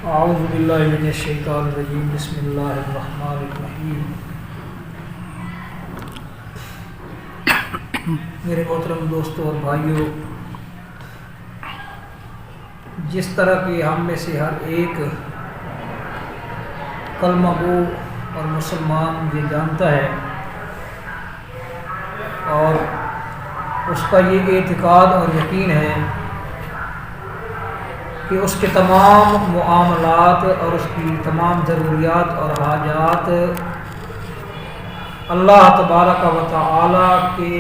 اعوذ باللہ من الشیطان الرجیم بسم اللہ الرحمن الرحیم۔ میرے محترم دوستوں اور بھائیوں، جس طرح کہ ہم میں سے ہر ایک کلمہ گو اور مسلمان یہ جانتا ہے اور اس کا یہ اعتقاد اور یقین ہے کہ اس کے تمام معاملات اور اس کی تمام ضروریات اور حاجات اللہ تبارک و تعالی کے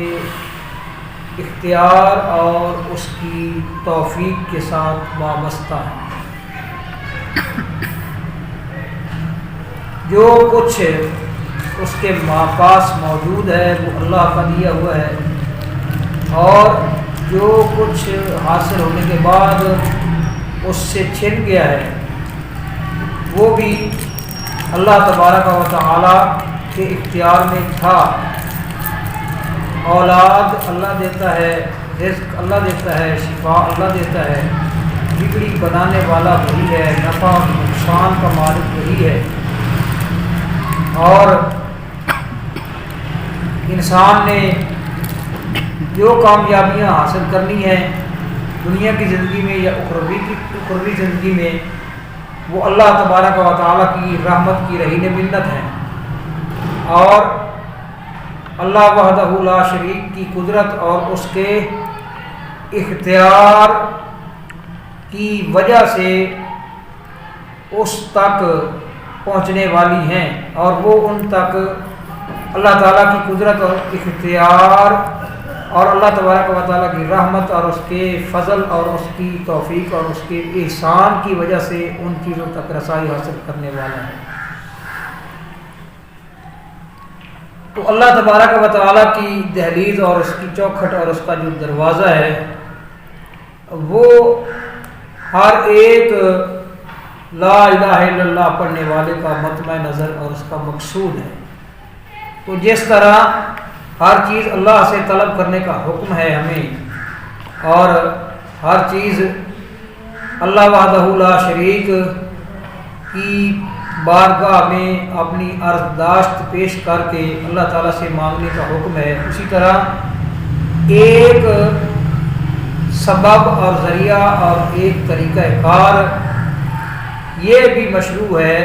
اختیار اور اس کی توفیق کے ساتھ وابستہ ہے۔ جو کچھ اس کے پاس موجود ہے وہ اللہ کا دیا ہوا ہے، اور جو کچھ حاصل ہونے کے بعد اس سے چھن گیا ہے وہ بھی اللہ تبارک و تعالی کے اختیار میں تھا۔ اولاد اللہ دیتا ہے، رزق اللہ دیتا ہے، شفا اللہ دیتا ہے، بگڑی بنانے والا وہی ہے، نفع اور نقصان کا مالک وہی ہے۔ اور انسان نے جو کامیابیاں حاصل کرنی ہیں دنیا کی زندگی میں یا اخروی زندگی میں، وہ اللہ تبارک و تعالیٰ کی رحمت کی رہین منت ہے، اور اللہ وحدہ لا شریک کی قدرت اور اس کے اختیار کی وجہ سے اس تک پہنچنے والی ہیں، اور وہ ان تک اللہ تعالیٰ کی قدرت اور اختیار اور اللہ تبارک و تعالیٰ کی رحمت اور اس کے فضل اور اس کی توفیق اور اس کے احسان کی وجہ سے ان چیزوں تک رسائی حاصل کرنے والا ہے۔ تو اللہ تبارک و تعالیٰ کی دہلیز اور اس کی چوکھٹ اور اس کا جو دروازہ ہے وہ ہر ایک لا الہ الا اللہ پڑھنے والے کا مطمع نظر اور اس کا مقصود ہے۔ تو جس طرح ہر چیز اللہ سے طلب کرنے کا حکم ہے ہمیں، اور ہر چیز اللہ وحدہ لا شریک کی بارگاہ میں اپنی عرضداشت پیش کر کے اللہ تعالیٰ سے مانگنے کا حکم ہے، اسی طرح ایک سبب اور ذریعہ اور ایک طریقہ کار یہ بھی مشروع ہے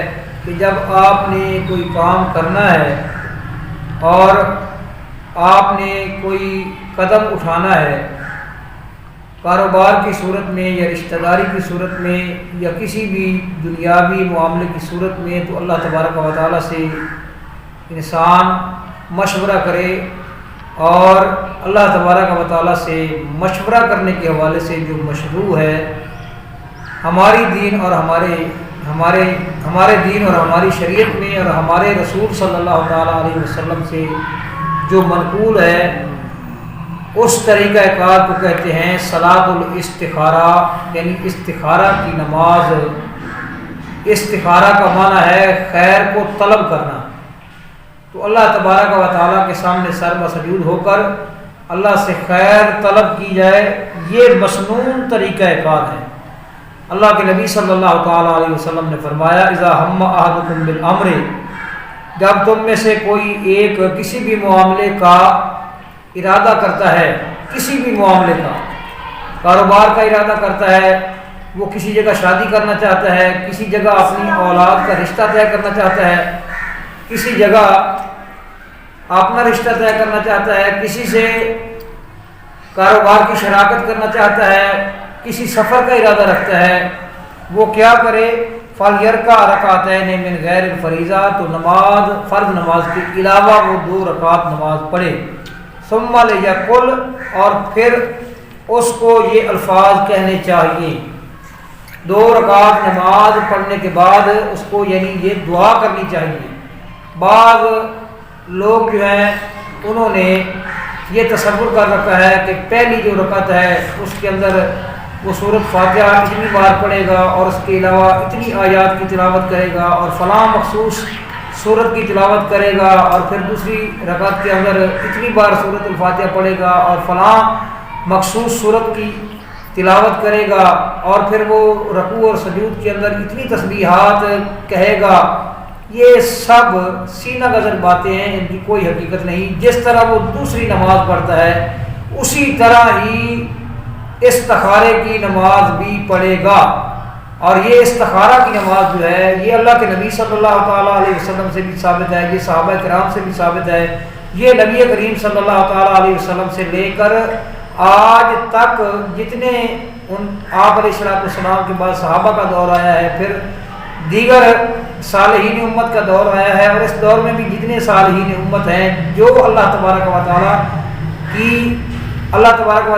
کہ جب آپ نے کوئی کام کرنا ہے اور آپ نے کوئی قدم اٹھانا ہے کاروبار کی صورت میں یا رشتہ داری کی صورت میں یا کسی بھی دنیاوی معاملے کی صورت میں، تو اللہ تبارک و تعالیٰ سے انسان مشورہ کرے، اور اللہ تبارک و تعالیٰ سے مشورہ کرنے کے حوالے سے جو مشروع ہے ہماری دین اور ہمارے دین اور ہماری شریعت میں اور ہمارے رسول صلی اللہ تعالیٰ علیہ وسلم سے جو منقول ہے، اس طریقہ کار کو کہتے ہیں صلاۃ الاستخارہ، یعنی استخارہ کی نماز۔ استخارہ کا معنی ہے خیر کو طلب کرنا۔ تو اللہ تبارک و تعالیٰ کے سامنے سر بسجود ہو کر اللہ سے خیر طلب کی جائے، یہ مسنون طریقہ کار ہے۔ اللہ کے نبی صلی اللہ تعالیٰ علیہ وسلم نے فرمایا اذا ہم احدکم بالامر، جب تم میں سے کوئی ایک کسی بھی معاملے کا ارادہ کرتا ہے، کسی بھی معاملے کا، کاروبار کا ارادہ کرتا ہے، وہ کسی جگہ شادی کرنا چاہتا ہے، کسی جگہ اپنی اولاد کا رشتہ طے کرنا چاہتا ہے، کسی جگہ اپنا رشتہ طے کرنا چاہتا ہے، کسی سے کاروبار کی شراکت کرنا چاہتا ہے، کسی سفر کا ارادہ رکھتا ہے، وہ کیا کرے؟ فَلْيَرْكَعْ رَكْعَتَيْنِ مِنْ غَيْرِ الْفَرِيضَةِ، تو نماز فرض نماز کے علاوہ وہ 2 رکعات نماز پڑھے۔ ثُمَّ لِيَقُلْ، اور پھر اس کو یہ الفاظ کہنے چاہیے 2 رکعات نماز پڑھنے کے بعد اس کو، یعنی یہ دعا کرنی چاہیے۔ بعض لوگ جو ہیں انہوں نے یہ تصور کر رکھا ہے کہ پہلی جو رکعت ہے اس کے اندر وہ سورۃ فاتحہ اتنی بار پڑھے گا اور اس کے علاوہ اتنی آیات کی تلاوت کرے گا اور فلاں مخصوص سورت کی تلاوت کرے گا، اور پھر دوسری رکعت کے اندر اتنی بار سورۃ الفاتحہ پڑھے گا اور فلاں مخصوص سورت کی تلاوت کرے گا اور پھر وہ رکوع اور سجود کے اندر اتنی تسبیحات کہے گا، یہ سب سینہ گزر باتیں ہیں، ان کی کوئی حقیقت نہیں۔ جس طرح وہ دوسری نماز پڑھتا ہے اسی طرح ہی استخارے کی نماز بھی پڑھے گا۔ اور یہ استخارہ کی نماز جو ہے یہ اللہ کے نبی صلی اللہ تعالیٰ علیہ وسلم سے بھی ثابت ہے، یہ صحابہ کرام سے بھی ثابت ہے، یہ نبی کریم صلی اللہ تعالیٰ علیہ وسلم سے لے کر آج تک جتنے آپ علیہ السلام کے بعد صحابہ کا دور آیا ہے، پھر دیگر صالحین امت کا دور آیا ہے، اور اس دور میں بھی جتنے صالحین امت ہیں جو اللہ تبارک و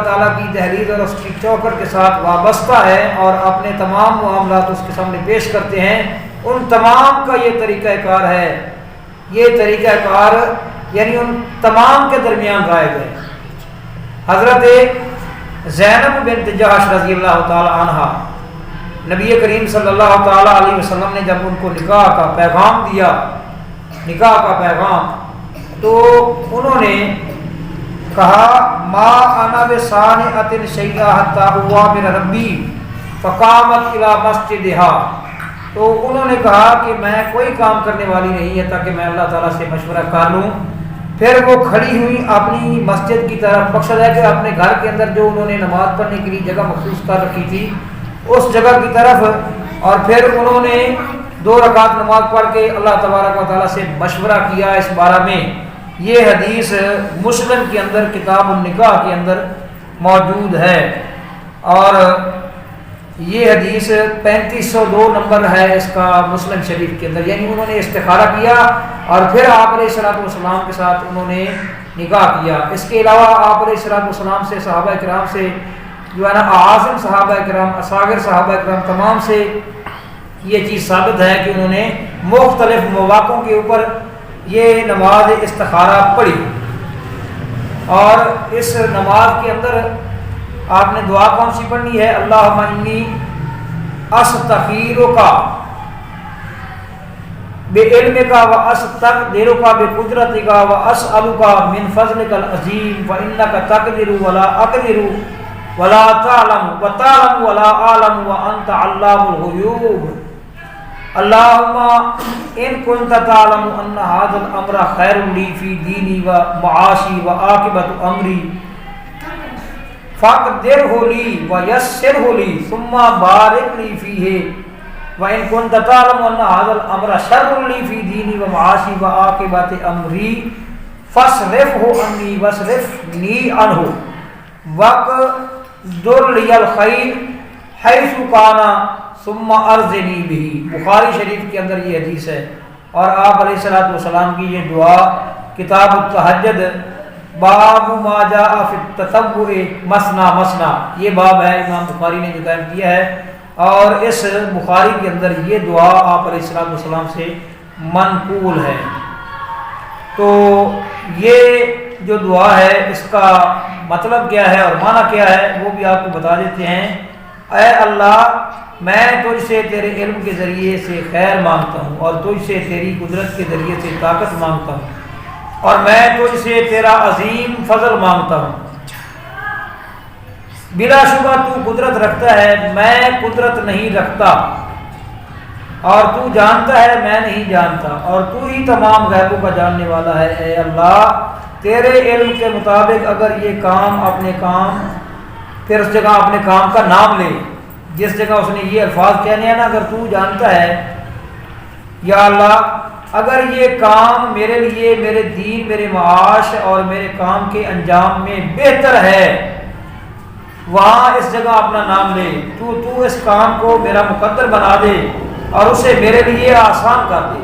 تعالیٰ کی تحریر اور اس کی چوکھٹ کے ساتھ وابستہ ہے اور اپنے تمام معاملات اس کے سامنے پیش کرتے ہیں، ان تمام کا یہ طریقہ کار ہے، یہ طریقہ کار یعنی ان تمام کے درمیان رائج ہے۔ حضرت زینب بنت جحش رضی اللہ تعالی عنہ، نبی کریم صلی اللہ تعالیٰ علیہ وسلم نے جب ان کو نکاح کا پیغام دیا، نکاح کا پیغام، تو انہوں نے کہا ما انا بصانعۃ شیئا حتی اوامر ربی فقامت الی مسجدها، تو انہوں نے کہا کہ میں کوئی کام کرنے والی نہیں ہے تاکہ میں اللہ تعالیٰ سے مشورہ کر لوں۔ پھر وہ کھڑی ہوئی اپنی مسجد کی طرف، مقصد ہے کہ اپنے گھر کے اندر جو انہوں نے نماز پڑھنے کے لیے جگہ مخصوص کر رکھی تھی اس جگہ کی طرف، اور پھر انہوں نے 2 رکعت نماز پڑھ کے اللہ تبارک و تعالیٰ سے مشورہ کیا اس بارے میں۔ یہ حدیث مسلم کے اندر کتاب النکاح کے اندر موجود ہے، اور یہ حدیث 3502 نمبر ہے اس کا مسلم شریف کے اندر، یعنی انہوں نے استخارہ کیا اور پھر آپ علیہ السلام کے ساتھ انہوں نے نکاح کیا۔ اس کے علاوہ آپ علیہ السلام سے صحابہ کرام سے جو ہے نا اعاظم صحابہ کرام، اصاغر صحابہ کرام تمام سے یہ چیز ثابت ہے کہ انہوں نے مختلف مواقعوں کے اوپر یہ نماز استخارہ پڑھی، اور اس نماز کے اندر آپ نے دعا کون سی پڑھنی ہے؟ اللہم انی استخیرک بعلمک و استقدرک بقدرتک و اسألک من فضلک العظیم فانک تقدر ولا اقدر ولا تعلم وتعلم ولا اعلم وانت علام الغیوب۔ اللہم ان کنت تعلم ان هذا الامر خیر لی فی دینی و معاشی و عاقبت امری فاقدرہ لی ویسرہ لی ثم بارک لی فیہ وان کنت تعلم ان هذا الامر شر لی فی دینی و معاشی و عاقبت امری فاصرفہ عنی واصرفنی عنہ وقدر لی الخیر حیث کان ثم ارزنی بہ۔ بخاری شریف کے اندر یہ حدیث ہے، اور آپ علیہ السلام کی یہ دعا کتاب التہجد باب ما جاء فی التتبع مثنا مثنا، یہ باب ہے امام بخاری نے جو قائم کیا ہے، اور اس بخاری کے اندر یہ دعا آپ علیہ السلام سے منقول ہے۔ تو یہ جو دعا ہے اس کا مطلب کیا ہے اور معنی کیا ہے وہ بھی آپ کو بتا دیتے ہیں۔ اے اللہ، میں تجھ سے تیرے علم کے ذریعے سے خیر مانگتا ہوں، اور تجھ سے تیری قدرت کے ذریعے سے طاقت مانگتا ہوں، اور میں تجھ سے تیرا عظیم فضل مانگتا ہوں۔ بلا شبہ تو قدرت رکھتا ہے، میں قدرت نہیں رکھتا، اور تو جانتا ہے میں نہیں جانتا، اور تو ہی تمام غیبوں کا جاننے والا ہے۔ اے اللہ، تیرے علم کے مطابق اگر یہ کام اپنے کام، پھر اس جگہ اپنے کام کا نام لے، جس جگہ اس نے یہ الفاظ کہنے ہیں نا، اگر تو جانتا ہے یا اللہ اگر یہ کام میرے لیے، میرے دین، میرے معاش اور میرے کام کے انجام میں بہتر ہے، وہاں اس جگہ اپنا نام لے، تو اس کام کو میرا مقدر بنا دے اور اسے میرے لیے آسان کر دے،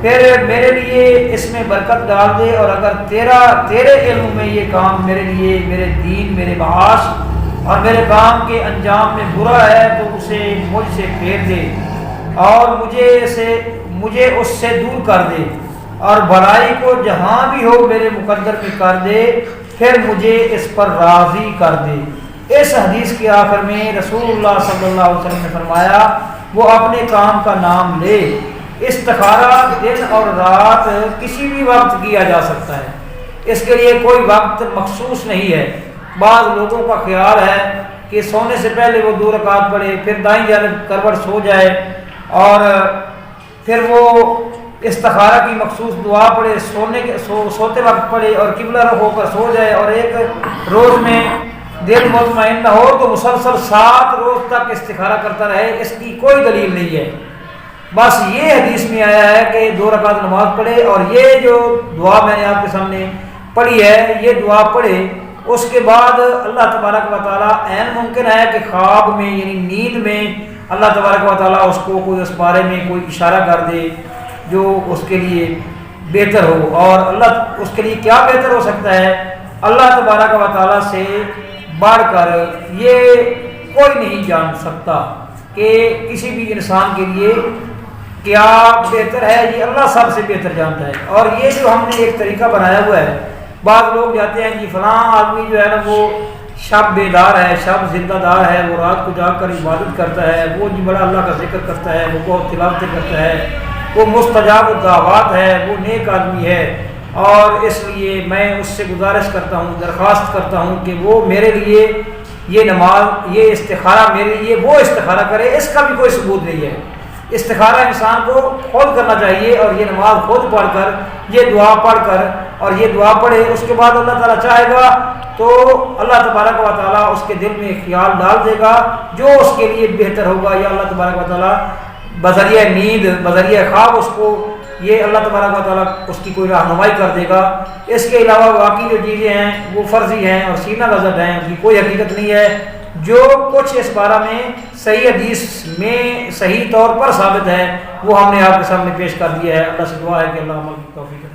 پھر میرے لیے اس میں برکت ڈال دے، اور اگر تیرے علم میں یہ کام میرے لیے، میرے دین، میرے معاش اور میرے کام کے انجام میں برا ہے تو اسے مجھ سے پھیر دے، اور مجھے اس سے دور کر دے، اور بھلائی کو جہاں بھی ہو میرے مقدر میں کر دے، پھر مجھے اس پر راضی کر دے۔ اس حدیث کے آخر میں رسول اللہ صلی اللہ علیہ وسلم نے فرمایا وہ اپنے کام کا نام لے۔ استخارہ دن اور رات کسی بھی وقت کیا جا سکتا ہے، اس کے لیے کوئی وقت مخصوص نہیں ہے۔ بعض لوگوں کا خیال ہے کہ کہ سونے سے پہلے وہ 2 رکعت پڑھے، پھر دائیں جانب کروٹ سو جائے اور پھر وہ استخارہ کی مخصوص دعا پڑھے، سوتے وقت پڑھے اور قبلہ رخ ہو کر سو جائے، اور ایک روز میں دل مطمئن نہ ہو تو مسلسل 7 روز تک استخارہ کرتا رہے، اس کی کوئی دلیل نہیں ہے۔ بس یہ حدیث میں آیا ہے کہ 2 رکعت نماز پڑھے اور یہ جو دعا میں نے آپ کے سامنے پڑھی ہے یہ دعا پڑھے، اس کے بعد اللہ تبارک و تعالیٰ عین ممکن ہے کہ خواب میں یعنی نیند میں اللہ تبارک و تعالیٰ اس کو کوئی اس بارے میں کوئی اشارہ کر دے جو اس کے لیے بہتر ہو، اور اللہ اس کے لیے کیا بہتر ہو سکتا ہے؟ اللہ تبارک و تعالیٰ سے بڑھ کر یہ کوئی نہیں جان سکتا کہ کسی بھی انسان کے لیے کیا بہتر ہے، یہ اللہ سب سے بہتر جانتا ہے۔ اور یہ جو ہم نے ایک طریقہ بنایا ہوا ہے، بعض لوگ جاتے ہیں جی فلاں آدمی جو ہے نا وہ شب بیدار ہے، شب زندہ دار ہے، وہ رات کو جاگ کر عبادت کرتا ہے، وہ جی بڑا اللہ کا ذکر کرتا ہے، وہ بہت تلاوتیں کرتا ہے، وہ مستجاب الدعوات ہے، وہ نیک آدمی ہے، اور اس لیے میں اس سے گزارش کرتا ہوں، درخواست کرتا ہوں کہ وہ میرے لیے یہ نماز، یہ استخارہ میرے لیے وہ استخارہ کرے۔ اس کا بھی کوئی ثبوت نہیں ہے۔ استخارہ انسان کو خود کرنا چاہیے، اور یہ نماز خود پڑھ کر، یہ دعا پڑھ کر اور یہ دعا پڑھے، اس کے بعد اللہ تعالیٰ چاہے گا تو اللہ تبارک و تعالیٰ اس کے دل میں خیال ڈال دے گا جو اس کے لیے بہتر ہوگا، یا اللہ تبارک و تعالیٰ بذریعہ نیند، بذریعہ خواب اس کو یہ اللہ تبارک و تعالیٰ اس کی کوئی رہنمائی کر دے گا۔ اس کے علاوہ باقی جو چیزیں ہیں وہ فرضی ہیں اور سینہ گزر ہیں، ان کی کوئی حقیقت نہیں ہے۔ جو کچھ اس بارے میں صحیح حدیث میں صحیح طور پر ثابت ہے وہ ہم نے آپ کے سامنے پیش کر دیا ہے۔ اللہ سے دعا ہے کہ اللہ عمل کی توفیق دے۔